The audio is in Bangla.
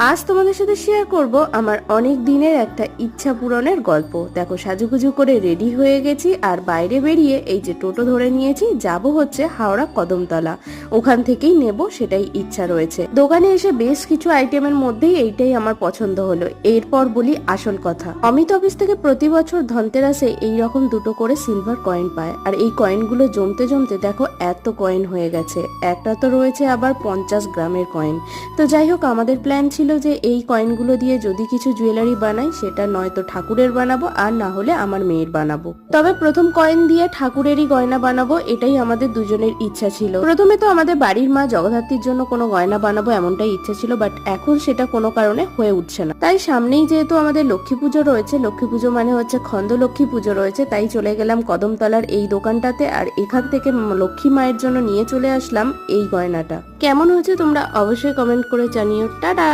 আজ তোমাদের সাথে শেয়ার করব আমার অনেক দিনের একটা ইচ্ছা পূরণের গল্প। দেখো সাজুগুজু করে রেডি হয়ে গেছি আর বাইরে বেরিয়ে এই যে টোটো ধরে নিয়েছি, যাব হচ্ছে হাওড়া কদমতলা, ওখান থেকেই নেব সেটাই ইচ্ছা রয়েছে। দোকানে এসে বেশ কিছু আইটেমের মধ্যেই এইটাই আমার পছন্দ হলো। এরপর বলি আসল কথা। অমিত অফিস থেকে প্রতি বছর ধনতেরাসে এইরকম দুটো করে সিলভার কয়েন পায়, আর এই কয়েনগুলো জমতে জমতে দেখো এত কয়েন হয়ে গেছে। একটা তো রয়েছে আবার 50 গ্রামের কয়েন। তো যাই হোক, আমাদের প্ল্যান ছিল যে এই কয়েনগুলো দিয়ে যদি কিছু জুয়েলারি বানাই, সেটা নয়তো ঠাকুরের বানাবো আর না হলে আমার মেয়ের বানাবো। তবে প্রথম কয়েন দিয়ে ঠাকুরেরই গয়না বানাবো, এটাই আমাদের দুজনের ইচ্ছা ছিল। প্রথমে তো আমাদের বাড়ির মা জগদ্ধাত্রীর জন্য কোনো গয়না বানাবো এমনটাই ইচ্ছা ছিল, বাট এখন সেটা কোনো কারণে হয়ে উঠছে না। তাই সামনেই যেহেতু আমাদের লক্ষ্মী পুজো রয়েছে, লক্ষ্মী পুজো মানে হচ্ছে খন্দ লক্ষ্মী পুজো রয়েছে, তাই চলে গেলাম কদমতলার এই দোকানটাতে, আর এখান থেকে লক্ষ্মী মায়ের জন্য নিয়ে চলে আসলাম এই গয়নাটা। কেমন হয়েছে তোমরা অবশ্যই কমেন্ট করে জানিও। টাটা।